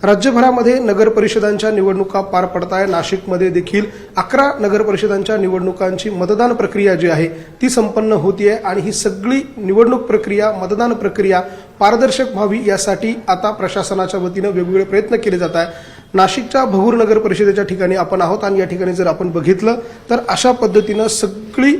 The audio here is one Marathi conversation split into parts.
राज्यभरामध्ये नगर परिषदांच्या निवडणुका पार पडत आहे। नाशिकमध्ये देखील 11 नगर परिषदांच्या निवडणुकांची मतदान प्रक्रिया जी आहे ती संपन्न होती आहे आणि ही सगळी निवडणूक प्रक्रिया, मतदान प्रक्रिया पारदर्शक व्हावी यासाठी आता प्रशासनाच्या वतीने वेगवेगळे प्रयत्न केले जात आहेत। नाशिकच्या भगूर नगर परिषदेच्या ठिकाणी आपण आहोत आणि या ठिकाणी जर आपण बघितलं तर अशा पद्धतीने सगळी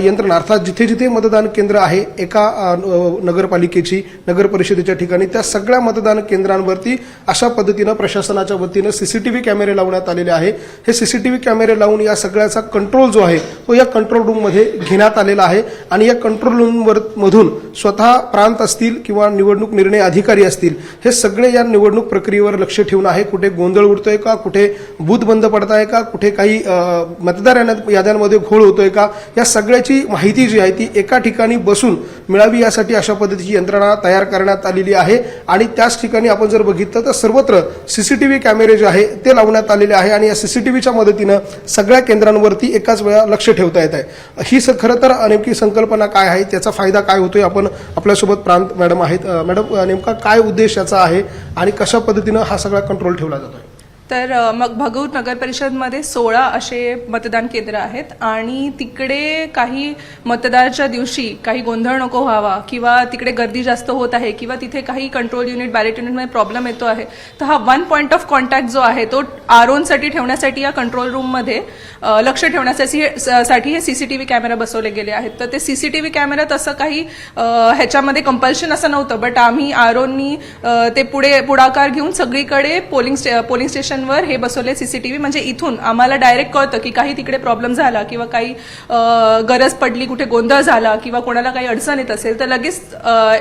यंत्रणा अर्थात जिथे जिथे मतदान केंद्र आहे एका नगरपालिकेची नगर परिषदेच्या ठिकाणी त्या सगळ्या मतदान केंद्रांवरती अशा पद्धतीने प्रशासनाच्या वतीने सीसीटीव्ही कॅमेरे लावण्यात आलेले आहे। हे सीसीटीव्ही कॅमेरे लावून या सगळ्याचा कंट्रोल जो आहे तो या कंट्रोल रूम मध्ये घेण्यात आलेला आहे आणि या कंट्रोल रूम मधून स्वतः प्रांत असतील किंवा निवडणूक निर्णय अधिकारी असतील हे सगळे या निवडणूक प्रक्रियेवर लक्ष ठेवून आहे। कुठे गोंधळ उडतोय का, कुठे बूथ बंद पडत आहे का, कुठे काही मतदार याद्यांमध्ये घोळ होतोय का, या सगळ्याची माहिती जी आहे ती एका ठिकाणी बसून मिळावी यासाठी अशा पद्धतीची यंत्रणा तयार करण्यात आलेली आहे। आणि त्याच ठिकाणी आपण जर बघितलं तर सर्वत्र सीसीटीव्ही कॅमेरे जे आहे ते लावण्यात आलेले आहे आणि या सीसीटीव्हीच्या मदतीने सगळ्या केंद्रांवरती एकाच वेळा लक्ष ठेवता येत आहे। ही खरं तर नेमकी संकल्पना काय आहे, त्याचा फायदा काय होतोय, आपण आपल्यासोबत प्रांत मॅडम आहेत। मॅडम, नेमका काय उद्देश याचा आहे आणि कशा पद्धतीने हा सगळा कंट्रोल ठेवला जातोय? तर मग भगूर नगर परिषदमध्ये 16 असे मतदान केंद्र आहेत आणि तिकडे काही मतदानाच्या दिवशी काही गोंधळ नको व्हावा किंवा तिकडे गर्दी जास्त होत आहे किंवा तिथे काही कंट्रोल युनिट, बॅलेट युनिटमध्ये प्रॉब्लेम येतो आहे तर हा वन पॉइंट ऑफ कॉन्टॅक्ट जो आहे तो आरोनसाठी ठेवण्यासाठी या कंट्रोल रूममध्ये लक्ष ठेवण्यासाठी हे सीसीटीव्ही कॅमेरा बसवले गेले आहेत। तर ते सीसीटीव्ही कॅमेरा तसं काही ह्याच्यामध्ये कंपल्शन असं नव्हतं, बट आम्ही आरोननी ते पुढाकार घेऊन सगळीकडे पोलिंग स्टेशन वर हे बसवले सीसीटीव्ही, म्हणजे इथून आम्हाला डायरेक्ट कळतं की काही तिकडे प्रॉब्लेम झाला किंवा काही गरज पडली, कुठे गोंधळ झाला किंवा कोणाला काही अडचण येत असेल तर लगेच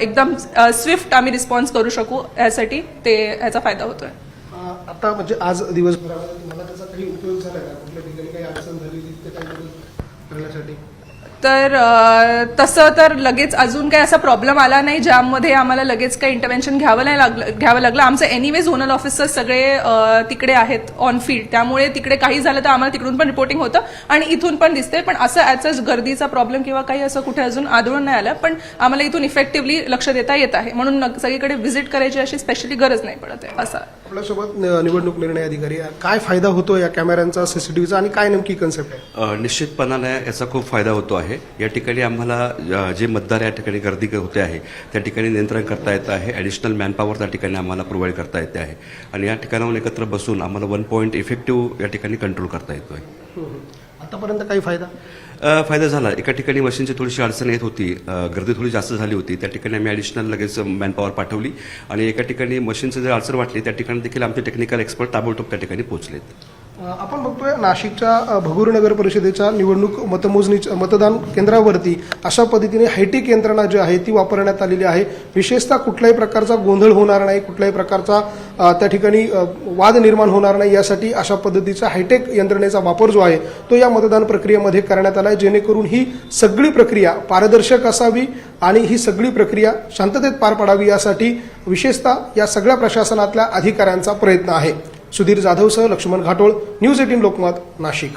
एकदम स्विफ्ट आम्ही रिस्पॉन्स करू शकू, यासाठी ह्याचा फायदा होतोय। आता म्हणजे आज दिवसभरामध्ये तुम्हाला त्याचा काही उपयोग झाला का? कुठल्या ठिकाणी काही अडचण झाली ते काही करण्यासाठी? तर तसं तर लगेच अजून काही असा प्रॉब्लेम आला नाही ज्यामध्ये आम्हाला लगेच काही इंटरव्हेन्शन घ्यावं लागलं। आमचं एनिवे झोनल ऑफिसर्स सगळे तिकडे आहेत ऑन फील्ड, त्यामुळे तिकडे काही झालं तर आम्हाला तिकडून पण रिपोर्टिंग होतं आणि इथून पण दिसते, पण असं याचाच गर्दीचा प्रॉब्लेम किंवा काही असं कुठे अजून आढळून नाही आलं। पण आम्हाला इथून इफेक्टिव्हली लक्ष देता येत आहे, म्हणून सगळीकडे व्हिजिट करायची अशी स्पेशली गरज नाही पडत आहे। असं आपल्यासोबत निवडणूक निर्णय अधिकारी, काय फायदा होतो या कॅमेऱ्यांचा, सीसीटीव्हीचा आणि काय नेमकी कन्सेप्ट आहे? निश्चितपणाने याचा खूप फायदा होतो आहे। या ठिकाणी आम्हाला जे मतदार या ठिकाणी गर्दी होते आहे त्या ठिकाणी नियंत्रण करता येत आहे। ॲडिशनल मॅनपॉवर त्या ठिकाणी आम्हाला प्रोव्हाइड करता येते आहे आणि या ठिकाणाहून एकत्र बसून आम्हाला 1 पॉईंट इफेक्टिव्ह या ठिकाणी कंट्रोल करता येतो आहे। आतापर्यंत काही फायदा झाला। एका ठिकाणी मशीनची थोडीशी अडचण येत होती, गर्दी थोडी जास्त झाली होती, त्या ठिकाणी आम्ही ॲडिशनल लगेच मॅनपॉवर पाठवली आणि एका ठिकाणी मशीनचं जर अडचण वाटली त्या ठिकाणी देखील आमचे टेक्निकल एक्सपर्ट ताबडतोब त्या ठिकाणी पोहोचलेत। आपण बघतोय नाशिकच्या भगूर नगर परिषदेच्या निवडणूक मतदान केंद्रावरती अशा पद्धतीने हायटेक यंत्रणा जी आहे ती वापरण्यात आलेली आहे। विशेषतः कुठल्याही प्रकारचा गोंधळ होणार नाही, कुठल्याही प्रकारचा त्या ठिकाणी वाद निर्माण होणार नाही यासाठी अशा पद्धतीचा हायटेक यंत्रणेचा वापर जो आहे तो या मतदान प्रक्रियेमध्ये करण्यात आला आहे, जेणेकरून ही सगळी प्रक्रिया पारदर्शक असावी आणि ही सगळी प्रक्रिया शांततेत पार पडावी यासाठी विशेषतः या सगळ्या प्रशासनातल्या अधिकाऱ्यांचा प्रयत्न आहे। सुधीर जाधवसह लक्ष्मण घाटोळ, न्यूज 18 लोकमत, नाशिक।